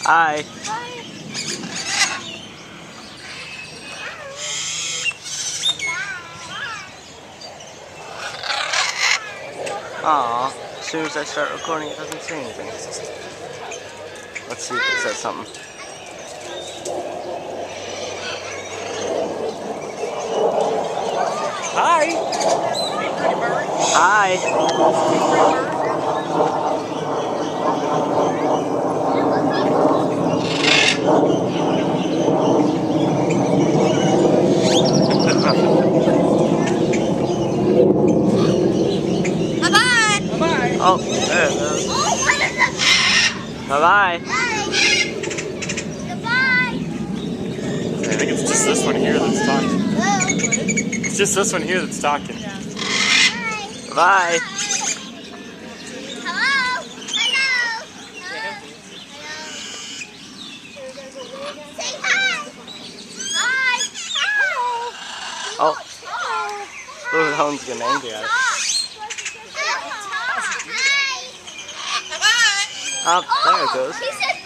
Hi. Aw, as soon as I start recording it doesn't say anything. Let's see if it says something. Hi! Hi! Bye-bye! Bye-bye! Oh, there it goes. Oh, what is it? Bye-bye. Goodbye! I think it's just this one here that's talking. Hello? It's just this one here that's talking. Bye. Hello? Hello? Say hi! Hi! Hello! Oh, ooh, that one's getting angry at us. Hi! Oh, there it goes. He said